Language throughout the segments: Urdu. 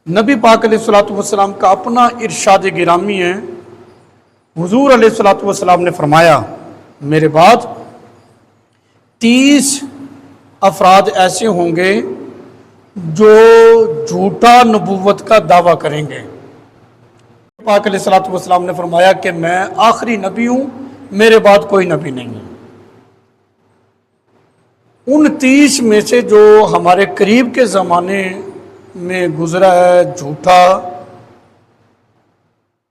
نبی پاک علیہ الصلوۃ والسلام کا اپنا ارشاد گرامی ہے۔ حضور علیہ الصلوۃ والسلام نے فرمایا، میرے بعد 30 افراد ایسے ہوں گے جو جھوٹا نبوت کا دعویٰ کریں گے۔ پاک علیہ الصلوۃ والسلام نے فرمایا کہ میں آخری نبی ہوں، میرے بعد کوئی نبی نہیں ہے۔ ان 30 میں سے جو ہمارے قریب کے زمانے میں گزرا ہے جھوٹا،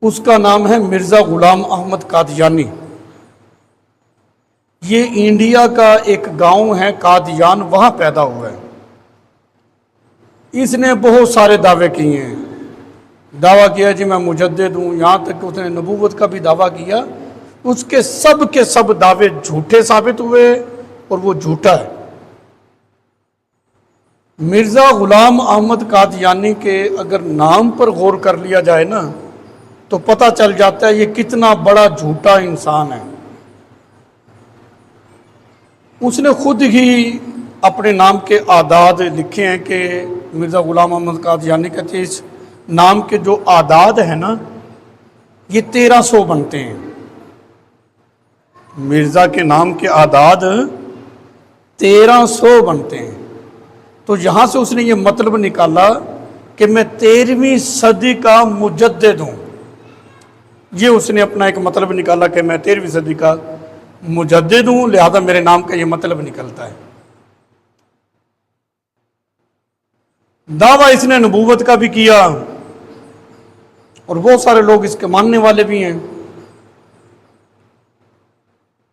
اس کا نام ہے مرزا غلام احمد قادیانی۔ یہ انڈیا کا ایک گاؤں ہے قادیان، وہاں پیدا ہوا ہے۔ اس نے بہت سارے دعوے کیے ہیں، دعویٰ کیا جی میں مجدد ہوں، یہاں تک کہ اس نے نبوت کا بھی دعویٰ کیا۔ اس کے سب دعوے جھوٹے ثابت ہوئے اور وہ جھوٹا ہے۔ مرزا غلام احمد قادیانی کے اگر نام پر غور کر لیا جائے نا تو پتہ چل جاتا ہے یہ کتنا بڑا جھوٹا انسان ہے۔ اس نے خود ہی اپنے نام کے اعداد لکھے ہیں کہ مرزا غلام احمد قادیانی کہتے ہیں اس نام کے جو اعداد ہیں نا یہ 1300 بنتے ہیں۔ مرزا کے نام کے اعداد 1300 بنتے ہیں۔ تو یہاں سے اس نے یہ مطلب نکالا کہ میں 13ویں صدی کا مجدد ہوں۔ یہ اس نے اپنا ایک مطلب نکالا کہ میں 13ویں صدی کا مجدد ہوں، لہذا میرے نام کا یہ مطلب نکلتا ہے۔ دعویٰ اس نے نبوت کا بھی کیا اور بہت سارے لوگ اس کے ماننے والے بھی ہیں۔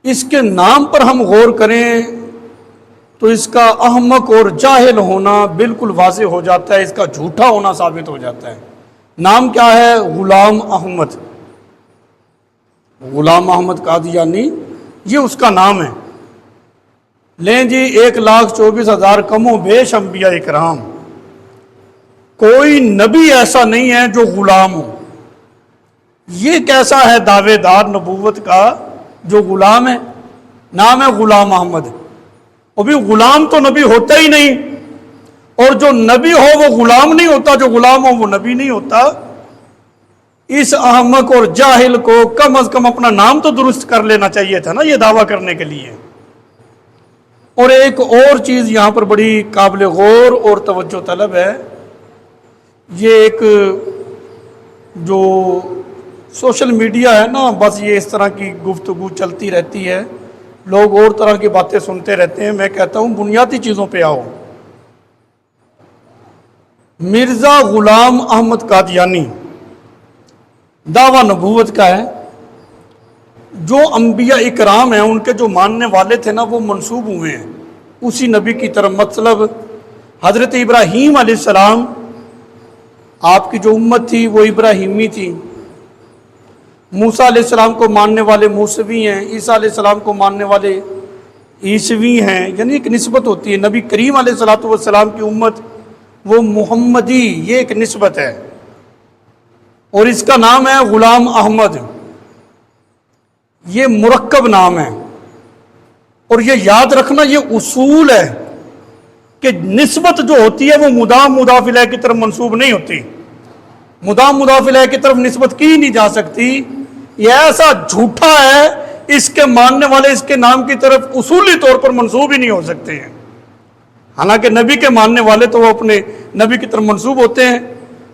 اس کے نام پر ہم غور کریں تو اس کا احمق اور جاہل ہونا بالکل واضح ہو جاتا ہے، اس کا جھوٹا ہونا ثابت ہو جاتا ہے۔ نام کیا ہے؟ غلام احمد۔ غلام احمد قادیانی یہ اس کا نام ہے۔ لیں جی 1,24,000 کم و بیش انبیاء اکرام، کوئی نبی ایسا نہیں ہے جو غلام ہو۔ یہ کیسا ہے دعوے دار نبوت کا جو غلام ہے؟ نام ہے غلام احمد۔ اور بھی غلام تو نبی ہوتا ہی نہیں، اور جو نبی ہو وہ غلام نہیں ہوتا، جو غلام ہو وہ نبی نہیں ہوتا۔ اس احمق اور جاہل کو کم از کم اپنا نام تو درست کر لینا چاہیے تھا نا یہ دعویٰ کرنے کے لیے۔ اور ایک اور چیز یہاں پر بڑی قابل غور اور توجہ طلب ہے، یہ ایک جو سوشل میڈیا ہے نا، بس یہ اس طرح کی گفتگو چلتی رہتی ہے، لوگ اور طرح کی باتیں سنتے رہتے ہیں۔ میں کہتا ہوں بنیادی چیزوں پہ آؤ۔ مرزا غلام احمد قادیانی دعویٰ نبوت کا ہے۔ جو انبیاء اکرام ہیں ان کے جو ماننے والے تھے نا وہ منسوب ہوئے ہیں اسی نبی کی طرف۔ مطلب حضرت ابراہیم علیہ السلام، آپ کی جو امت تھی وہ ابراہیمی تھی۔ موسیٰ علیہ السلام کو ماننے والے موسوی ہیں، عیسیٰ علیہ السلام کو ماننے والے عیسوی ہیں، یعنی ایک نسبت ہوتی ہے۔ نبی کریم علیہ السلام کی امت وہ محمدی، یہ ایک نسبت ہے۔ اور اس کا نام ہے غلام احمد، یہ مرکب نام ہے۔ اور یہ یاد رکھنا یہ اصول ہے کہ نسبت جو ہوتی ہے وہ مدام مضاف الیہ کی طرف منسوب نہیں ہوتی۔ مدام مضاف الیہ کی طرف نسبت کی نہیں جا سکتی۔ یہ ایسا جھوٹا ہے، اس کے ماننے والے اس کے نام کی طرف اصولی طور پر منسوب ہی نہیں ہو سکتے ہیں۔ حالانکہ نبی کے ماننے والے تو وہ اپنے نبی کی طرف منسوب ہوتے ہیں۔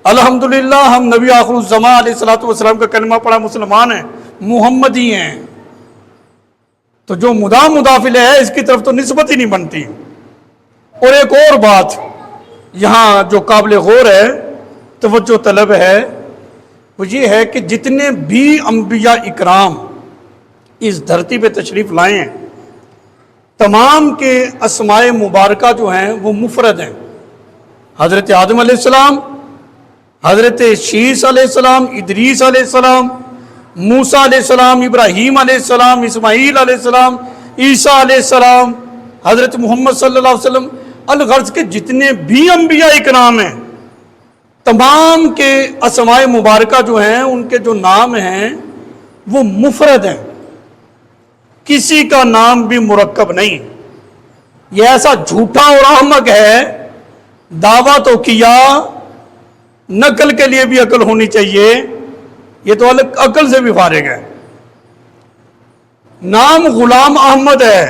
الحمدللہ ہم نبی آخر الزمان علیہ الصلوۃ والسلام کا کلمہ پڑھا مسلمان ہیں، محمدی ہیں۔ تو جو مدام مضاف الیہ ہے اس کی طرف تو نسبت ہی نہیں بنتی۔ اور ایک اور بات یہاں جو قابل غور ہے، توجہ طلب ہے، وہ یہ ہے کہ جتنے بھی انبیاء اکرام اس دھرتی پہ تشریف لائے ہیں تمام کے اسماء مبارکہ جو ہیں وہ مفرد ہیں۔ حضرت آدم علیہ السلام، حضرت شیس علیہ السلام، ادریس علیہ السلام، موسیٰ علیہ السلام، ابراہیم علیہ السلام، اسماعیل علیہ السلام، عیسیٰ علیہ السلام، حضرت محمد صلی اللہ علیہ وسلم، الغرض کے جتنے بھی انبیاء اکرام ہیں تمام کے اسماء مبارکہ جو ہیں ان کے جو نام ہیں وہ مفرد ہیں، کسی کا نام بھی مرکب نہیں۔ یہ ایسا جھوٹا اور احمق ہے، دعویٰ تو کیا نقل کے لیے بھی عقل ہونی چاہیے، یہ تو عقل سے بھی فارغ ہے۔ نام غلام احمد ہے،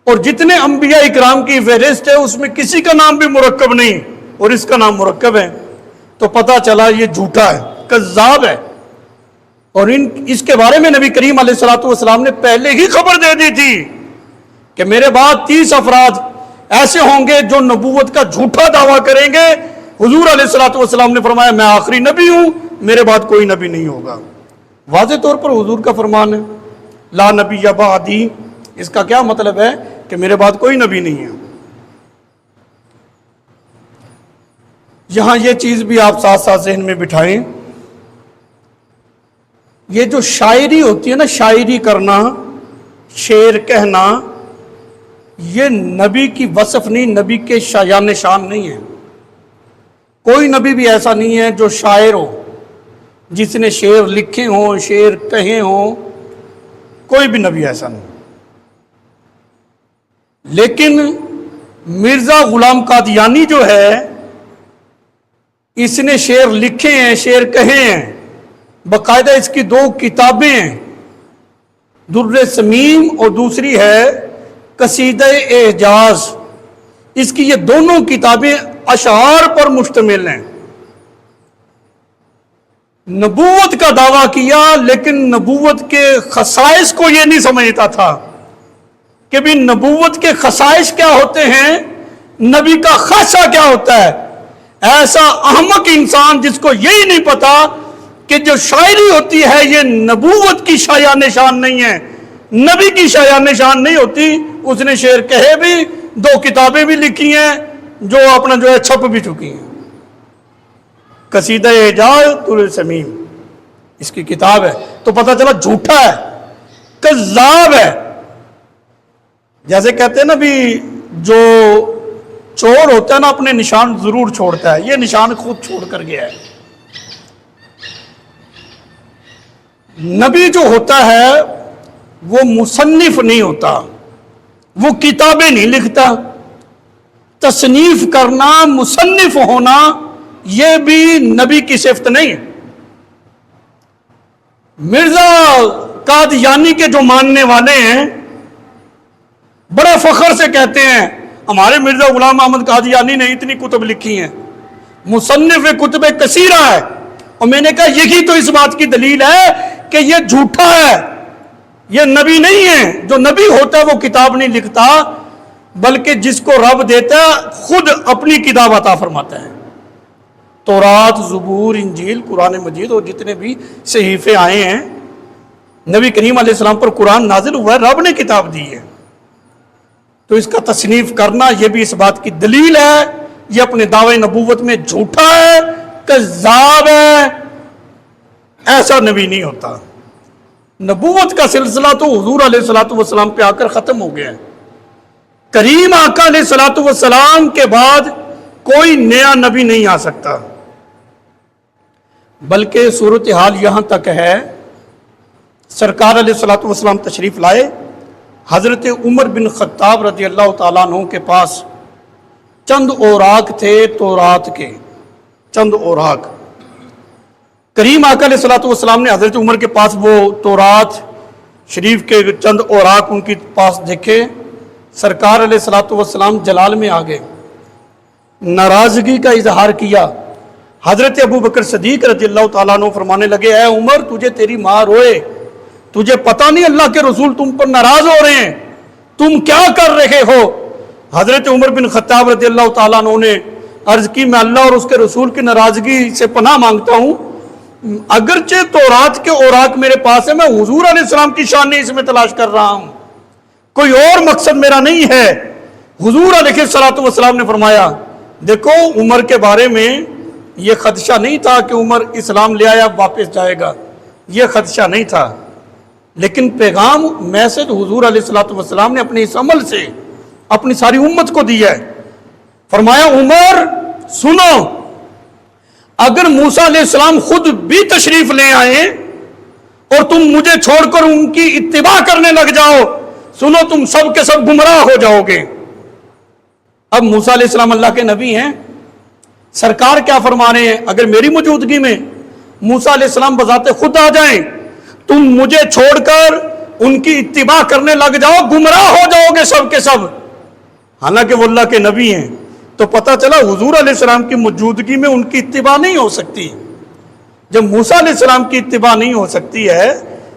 اور جتنے انبیاء اکرام کی فہرست ہے اس میں کسی کا نام بھی مرکب نہیں، اور اس کا نام مرکب ہے، تو پتہ چلا یہ جھوٹا ہے، کذاب ہے۔ اور اس کے بارے میں نبی کریم علیہ الصلوۃ والسلام نے پہلے ہی خبر دے دی تھی کہ میرے بعد 30 افراد ایسے ہوں گے جو نبوت کا جھوٹا دعویٰ کریں گے۔ حضور علیہ الصلوۃ والسلام نے فرمایا میں آخری نبی ہوں، میرے بعد کوئی نبی نہیں ہوگا۔ واضح طور پر حضور کا فرمان ہے، لا نبی بعدی۔ اس کا کیا مطلب ہے کہ میرے بعد کوئی نبی نہیں ہے۔ یہاں یہ چیز بھی آپ ساتھ ساتھ ذہن میں بٹھائیں، یہ جو شاعری ہوتی ہے نا، شاعری کرنا، شعر کہنا، یہ نبی کی وصف نہیں، نبی کے شایان شان نہیں ہے۔ کوئی نبی بھی ایسا نہیں ہے جو شاعر ہو، جس نے شعر لکھے ہوں، شعر کہے ہوں، کوئی بھی نبی ایسا نہیں۔ لیکن مرزا غلام قادیانی جو ہے، اس نے شعر لکھے ہیں، شعر کہے ہیں، باقاعدہ اس کی 2 کتابیں ہیں، در سمیم اور دوسری ہے قصیدہ اعجاز۔ اس کی یہ دونوں کتابیں اشعار پر مشتمل ہیں۔ نبوت کا دعویٰ کیا، لیکن نبوت کے خصائص کو یہ نہیں سمجھتا تھا کہ بھی نبوت کے خصائص کیا ہوتے ہیں، نبی کا خاصہ کیا ہوتا ہے۔ ایسا احمق انسان جس کو یہی نہیں پتا کہ جو شاعری ہوتی ہے یہ نبوت کی شایان شان نہیں ہے، نبی کی شایان شان نہیں ہوتی۔ اس نے شعر کہے بھی، 2 کتابیں بھی لکھی ہیں جو اپنا جو ہے چھپ بھی چکی ہیں۔ قصیدہ اعجاز در سمیم اس کی کتاب ہے، تو پتہ چلا جھوٹا ہے، کذاب ہے۔ جیسے کہتے ہیں نا بھی جو چور ہوتا ہے نا اپنے نشان ضرور چھوڑتا ہے، یہ نشان خود چھوڑ کر گیا ہے۔ نبی جو ہوتا ہے وہ مصنف نہیں ہوتا، وہ کتابیں نہیں لکھتا۔ تصنیف کرنا، مصنف ہونا، یہ بھی نبی کی صفت نہیں ہے۔ مرزا قادیانی کے جو ماننے والے ہیں بڑے فخر سے کہتے ہیں ہمارے مرزا غلام احمد قادیانی نے اتنی کتب لکھی ہیں، مصنف کتب کثیرہ ہے۔ اور میں نے کہا یہی تو اس بات کی دلیل ہے کہ یہ جھوٹا ہے، یہ نبی نہیں ہے۔ جو نبی ہوتا ہے وہ کتاب نہیں لکھتا، بلکہ جس کو رب دیتا ہے خود اپنی کتاب عطا فرماتا ہے۔ تورات، زبور، انجیل، قرآن مجید اور جتنے بھی صحیفے آئے ہیں، نبی کریم علیہ السلام پر قرآن نازل ہوا ہے، رب نے کتاب دی ہے۔ تو اس کا تصنیف کرنا یہ بھی اس بات کی دلیل ہے، یہ اپنے دعوے نبوت میں جھوٹا ہے، کذاب ہے، ایسا نبی نہیں ہوتا۔ نبوت کا سلسلہ تو حضور علیہ الصلوۃ والسلام پہ آ کر ختم ہو گیا ہے۔ کریم آقا علیہ الصلوۃ والسلام کے بعد کوئی نیا نبی نہیں آ سکتا، بلکہ صورتحال یہاں تک ہے، سرکار علیہ الصلوۃ والسلام تشریف لائے، حضرت عمر بن خطاب رضی اللہ تعالیٰ عنہ کے پاس چند اوراق تھے تورات کے، چند اوراق۔ کریم آقا علیہ الصلوۃ والسلام نے حضرت عمر کے پاس وہ تورات شریف کے چند اوراق ان کے پاس دیکھے۔ سرکار علیہ الصلوۃ والسلام جلال میں آ گئے، ناراضگی کا اظہار کیا۔ حضرت ابو بکر صدیق رضی اللہ تعالیٰ عنہ فرمانے لگے اے عمر تجھے تیری ماں روئے، تجھے پتہ نہیں اللہ کے رسول تم پر ناراض ہو رہے ہیں، تم کیا کر رہے ہو؟ حضرت عمر بن خطاب رضی اللہ تعالیٰ عنہ نے عرض کی میں اللہ اور اس کے رسول کی ناراضگی سے پناہ مانگتا ہوں، اگرچہ تورات کے اوراق میرے پاس ہے، میں حضور علیہ السلام کی شان اس میں تلاش کر رہا ہوں، کوئی اور مقصد میرا نہیں ہے۔ حضور علیہ الصلوۃ والسلام نے فرمایا دیکھو عمر کے بارے میں یہ خدشہ نہیں تھا کہ عمر اسلام لے آیا واپس جائے گا، یہ خدشہ نہیں تھا، لیکن پیغام میسج حضور علیہ الصلوۃ والسلام نے اپنے اس عمل سے اپنی ساری امت کو دی ہے۔ فرمایا عمر سنو، اگر موسیٰ علیہ السلام خود بھی تشریف لے آئے اور تم مجھے چھوڑ کر ان کی اتباع کرنے لگ جاؤ، سنو تم سب کے سب گمراہ ہو جاؤ گے۔ اب موسیٰ علیہ السلام اللہ کے نبی ہیں، سرکار کیا فرما رہے ہیں؟ اگر میری موجودگی میں موسیٰ علیہ السلام بذات خود آ جائیں، تم مجھے چھوڑ کر ان کی اتباع کرنے لگ جاؤ، گمراہ ہو جاؤ گے سب کے سب۔ حالانکہ وہ اللہ کے نبی ہیں، تو پتہ چلا حضور علیہ السلام کی موجودگی میں ان کی اتباع نہیں ہو سکتی۔ جب موسیٰ علیہ السلام کی اتباع نہیں ہو سکتی ہے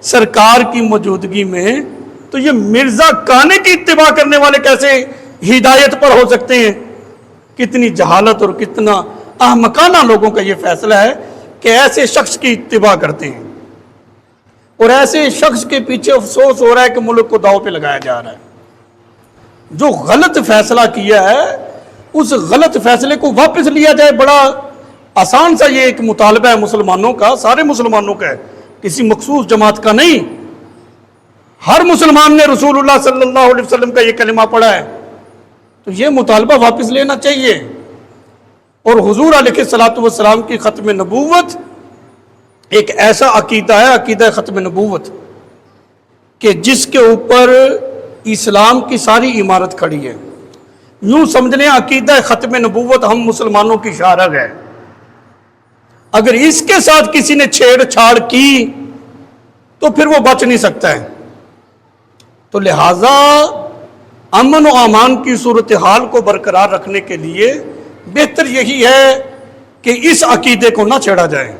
سرکار کی موجودگی میں، تو یہ مرزا کانے کی اتباع کرنے والے کیسے ہدایت پر ہو سکتے ہیں؟ کتنی جہالت اور کتنا احمقانہ لوگوں کا یہ فیصلہ ہے کہ ایسے شخص کی اتباع کرتے ہیں، اور ایسے شخص کے پیچھے افسوس ہو رہا ہے کہ ملک کو داؤ پہ لگایا جا رہا ہے۔ جو غلط فیصلہ کیا ہے اس غلط فیصلے کو واپس لیا جائے، بڑا آسان سا یہ ایک مطالبہ ہے مسلمانوں کا، سارے مسلمانوں کا ہے، کسی مخصوص جماعت کا نہیں۔ ہر مسلمان نے رسول اللہ صلی اللہ علیہ وسلم کا یہ کلمہ پڑھا ہے، تو یہ مطالبہ واپس لینا چاہیے۔ اور حضور علیہ الصلوۃ والسلام کی ختم نبوت ایک ایسا عقیدہ ہے، عقیدہ ختم نبوت، کہ جس کے اوپر اسلام کی ساری عمارت کھڑی ہے۔ یوں سمجھ لیں عقیدہ ختم نبوت ہم مسلمانوں کی شارگ ہے۔ اگر اس کے ساتھ کسی نے چھیڑ چھاڑ کی تو پھر وہ بچ نہیں سکتا ہے۔ تو لہٰذا امن و امان کی صورتحال کو برقرار رکھنے کے لیے بہتر یہی ہے کہ اس عقیدے کو نہ چھیڑا جائے،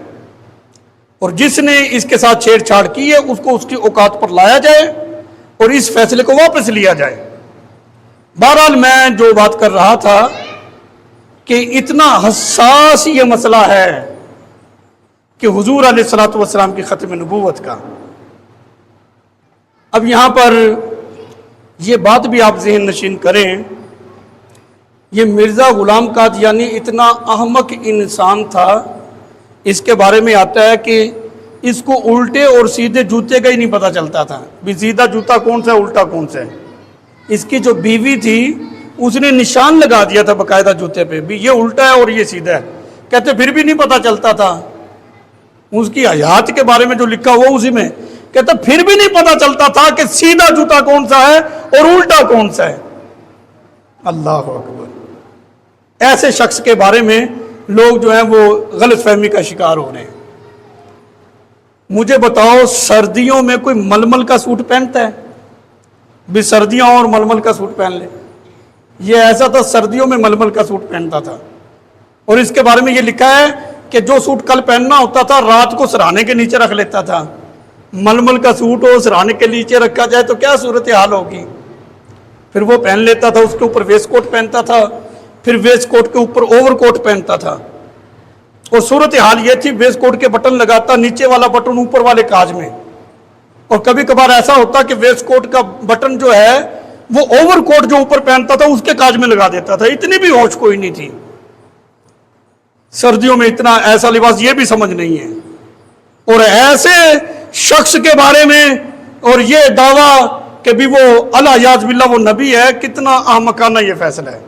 اور جس نے اس کے ساتھ چھیڑ چھاڑ کی ہے اس کو اس کی اوقات پر لایا جائے اور اس فیصلے کو واپس لیا جائے۔ بہرحال میں جو بات کر رہا تھا کہ اتنا حساس یہ مسئلہ ہے کہ حضور علیہ الصلوۃ والسلام کی ختم نبوت کا۔ اب یہاں پر یہ بات بھی آپ ذہن نشین کریں، یہ مرزا غلام قادیانی اتنا احمق انسان تھا، اس کے بارے میں آتا ہے کہ اس کو الٹے اور سیدھے جوتے کا ہی نہیں پتہ چلتا تھا، بھی سیدھا جوتا کون سا ہے الٹا کون سا ہے۔ اس کی جو بیوی تھی اس نے نشان لگا دیا تھا باقاعدہ جوتے پہ، بھی یہ الٹا ہے اور یہ سیدھا ہے، کہتے پھر بھی نہیں پتہ چلتا تھا۔ اس کی حیات کے بارے میں جو لکھا ہوا اسی میں کہتا پھر بھی نہیں پتہ چلتا تھا کہ سیدھا جوتا کون سا ہے اور الٹا کون سا ہے۔ اللہ اکبر! ایسے شخص کے بارے میں لوگ جو ہیں وہ غلط فہمی کا شکار ہو رہے ہیں۔ مجھے بتاؤ سردیوں میں کوئی ململ کا سوٹ پہنتا ہے؟ بھی سردیاں اور ململ کا سوٹ پہن لے، یہ ایسا تھا سردیوں میں ململ کا سوٹ پہنتا تھا، اور اس کے بارے میں یہ لکھا ہے کہ جو سوٹ کل پہننا ہوتا تھا رات کو سرہانے کے نیچے رکھ لیتا تھا۔ ململ کا سوٹ ہو سرہانے کے نیچے رکھا جائے تو کیا صورتحال ہوگی؟ پھر وہ پہن لیتا تھا، اس کے اوپر ویسٹ کوٹ پہنتا تھا، پھر ویسٹ کوٹ کے اوپر اوور کوٹ پہنتا تھا، اور صورتحال یہ تھی ویسٹ کوٹ کے بٹن لگاتا نیچے والا بٹن اوپر والے کاج میں، اور کبھی کبھار ایسا ہوتا کہ ویسٹ کوٹ کا بٹن جو ہے وہ اوور کوٹ جو اوپر پہنتا تھا اس کے کاج میں لگا دیتا تھا۔ اتنی بھی ہوش کوئی نہیں تھی۔ سردیوں میں اتنا ایسا لباس یہ بھی سمجھ نہیں ہے، اور ایسے شخص کے بارے میں اور یہ دعویٰ کہ بھی وہ الیاذ باللہ وہ نبی ہے، کتنا احمقانہ یہ فیصلہ ہے۔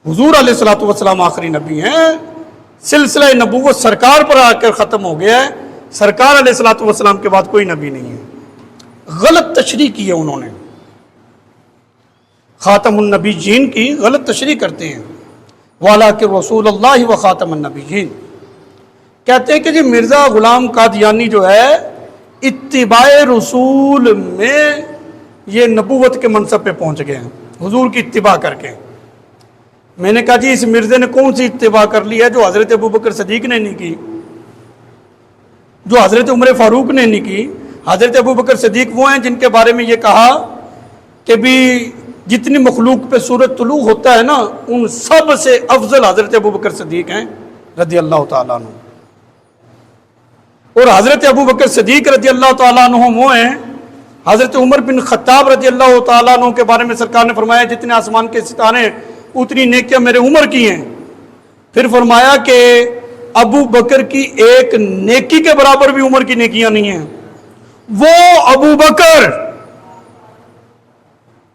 حضور علیہ الصلوۃ والسلام آخری نبی ہیں، سلسلہ نبوت سرکار پر آ کر ختم ہو گیا ہے، سرکار علیہ الصلوۃ والسلام کے بعد کوئی نبی نہیں ہے۔ غلط تشریح کی ہے انہوں نے، خاتم النبیین کی غلط تشریح کرتے ہیں، وَلَٰكِن رسول اللہ و خاتم النبیین، کہتے ہیں کہ جی مرزا غلام قادیانی جو ہے اتباع رسول میں یہ نبوت کے منصب پہ پہنچ گئے ہیں حضور کی اتباع کر کے۔ میں نے کہا جی اس مرزے نے کون سی اتباع کر لی ہے جو حضرت ابوبکر صدیق نے نہیں کی، جو حضرت عمر فاروق نے نہیں کی؟ حضرت ابوبکر صدیق وہ ہیں جن کے بارے میں یہ کہا کہ بھی جتنی مخلوق پہ سورج طلوع ہوتا ہے نا ان سب سے افضل حضرت ابوبکر صدیق ہیں رضی اللہ تعالیٰ عنہ، اور حضرت ابوبکر صدیق رضی اللہ تعالیٰ عنہ وہ ہیں۔ حضرت عمر بن خطاب رضی اللہ تعالیٰ عنہ کے بارے میں سرکار نے فرمایا جتنے آسمان کے ستارے اتنی نیکیاں میرے عمر کی ہیں۔ پھر فرمایا کہ ابو بکر کی ایک نیکی کے برابر بھی عمر کی نیکیاں نہیں ہیں۔ وہ ابو بکر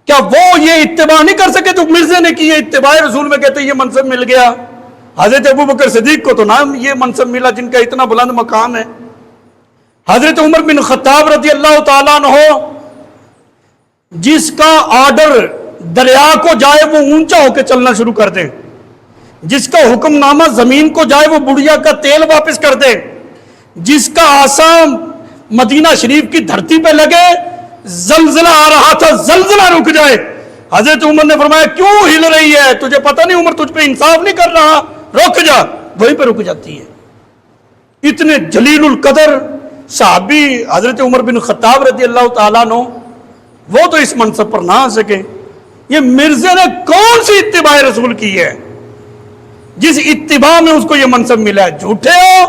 کیا وہ یہ اتباع نہیں کر سکے جو مرزے نے کی ہے؟ اتباع رسول میں کہتے ہیں یہ منصب مل گیا۔ حضرت ابو بکر صدیق کو تو نہ یہ منصب ملا جن کا اتنا بلند مقام ہے۔ حضرت عمر بن خطاب رضی اللہ تعالیٰ عنہ جس کا آرڈر دریا کو جائے وہ اونچا ہو کے چلنا شروع کر دے، جس کا حکم نامہ زمین کو جائے وہ بڑھیا کا تیل واپس کر دے، جس کا آسام مدینہ شریف کی دھرتی پہ لگے، زلزلہ آ رہا تھا زلزلہ رک جائے، حضرت عمر نے فرمایا کیوں ہل رہی ہے، تجھے پتہ نہیں عمر تجھ پہ انصاف نہیں کر رہا، رک جا، وہیں پہ رک جاتی ہے۔ اتنے جلیل القدر صحابی حضرت عمر بن خطاب رضی اللہ تعالیٰ عنہ، وہ تو اس منصب پر نہ آ سکے۔ یہ مرزا نے کون سی اتباع رسول کی ہے جس اتباع میں اس کو یہ منصب ملا ہے؟ جھوٹے ہو،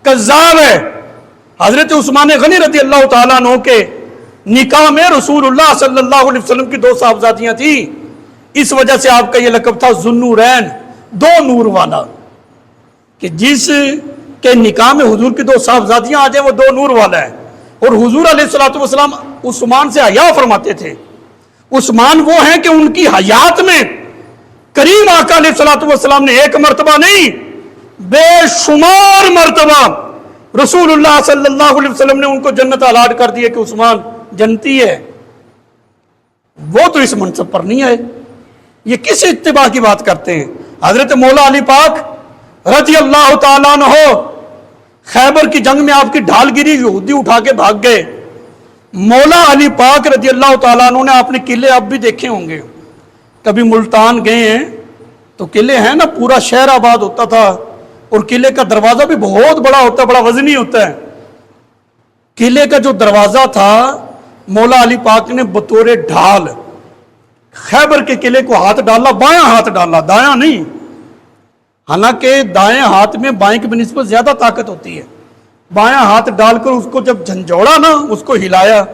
کذاب ہے۔ حضرت عثمان غنی رضی اللہ تعالیٰ عنہ کے نکاح میں رسول اللہ صلی اللہ علیہ وسلم کی 2 صاحبزادیاں تھیں، اس وجہ سے آپ کا یہ لقب تھا ذوالنورین، 2 نور والا، کہ جس کے نکاح میں حضور کی 2 صاحبزادیاں آ جائیں وہ 2 نور والا ہے۔ اور حضور علیہ الصلوۃ والسلام عثمان سے حیا فرماتے تھے۔ عثمان وہ ہیں کہ ان کی حیات میں کریم آقا علیہ الصلوۃ والسلام نے 1 مرتبہ نہیں، بے شمار مرتبہ رسول اللہ صلی اللہ علیہ وسلم نے ان کو جنت الاٹ کر دی کہ عثمان جنتی ہے۔ وہ تو اس منصب پر نہیں آئے، یہ کس اتباع کی بات کرتے ہیں؟ حضرت مولا علی پاک رضی اللہ تعالیٰ عنہ خیبر کی جنگ میں آپ کی ڈھال گری، یہودی اٹھا کے بھاگ گئے۔ مولا علی پاک رضی اللہ تعالیٰ عنہ نے اپنے قلعے اب بھی دیکھے ہوں گے، کبھی ملتان گئے ہیں تو قلعے ہیں نا، پورا شہر آباد ہوتا تھا، اور قلعے کا دروازہ بھی بہت بڑا ہوتا ہے، بڑا وزنی ہوتا ہے۔ قلعے کا جو دروازہ تھا مولا علی پاک نے بطور ڈھال خیبر کے قلعے کو ہاتھ ڈالا، بایاں ہاتھ ڈالا، دایاں نہیں، حالانکہ دائیں ہاتھ میں بائیں کی بنسبت زیادہ طاقت ہوتی ہے۔ بایاں ہاتھ ڈال کر اس کو جب جھنجھوڑا نا، اس کو ہلایا،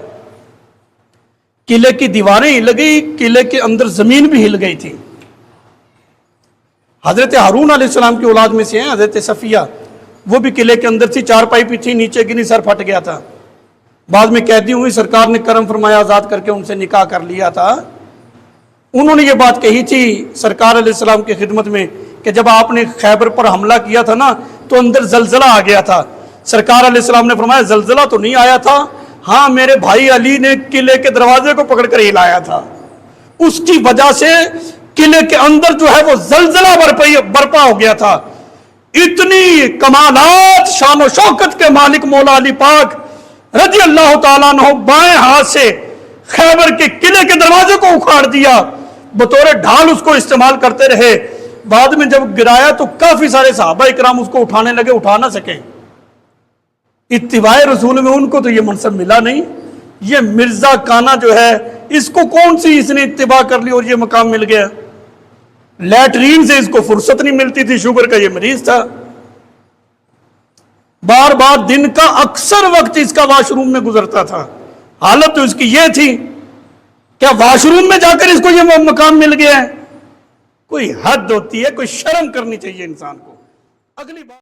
قلعے کی دیواریں ہل گئی، قلعے کے اندر زمین بھی ہل گئی تھی۔ حضرت ہارون علیہ السلام کی اولاد میں سے ہیں حضرت صفیہ، وہ بھی قلعے کے اندر تھی، چارپائی پہ تھی، نیچے گری، سر پھٹ گیا تھا، بعد میں قیدی ہوئی، سرکار نے کرم فرمایا، آزاد کر کے ان سے نکاح کر لیا تھا۔ انہوں نے یہ بات کہی تھی سرکار علیہ السلام کی خدمت میں کہ جب آپ نے خیبر پر حملہ کیا تھا نا تو اندر زلزلہ آ گیا تھا۔ سرکار علیہ السلام نے فرمایا زلزلہ تو نہیں آیا تھا، ہاں میرے بھائی علی نے قلعے کے دروازے کو پکڑ کر ہلایا تھا، اس کی وجہ سے قلعے کے اندر جو ہے وہ زلزلہ برپا ہو گیا تھا۔ اتنی کمالات شان و شوکت کے مالک مولا علی پاک رضی اللہ تعالیٰ عنہ بائیں ہاتھ سے خیبر کے قلعے کے دروازے کو اکھاڑ دیا، بطور ڈھال اس کو استعمال کرتے رہے۔ بعد میں جب گرایا تو کافی سارے صحابہ اکرام اس کو اٹھانے لگے، اٹھا نہ سکے۔ اتباع رسول میں ان کو تو یہ منصب ملا نہیں۔ یہ مرزا کانا جو ہے، اس کو کون سی اس نے اتباع کر لی اور یہ مقام مل گیا؟ لیٹرین سے اس کو فرصت نہیں ملتی تھی، شوگر کا یہ مریض تھا، بار بار دن کا اکثر وقت اس کا واش روم میں گزرتا تھا۔ حالت تو اس کی یہ تھی، کیا واش روم میں جا کر اس کو یہ مقام مل گیا ہے؟ کوئی حد ہوتی ہے، کوئی شرم کرنی چاہیے انسان کو۔ اگلی بات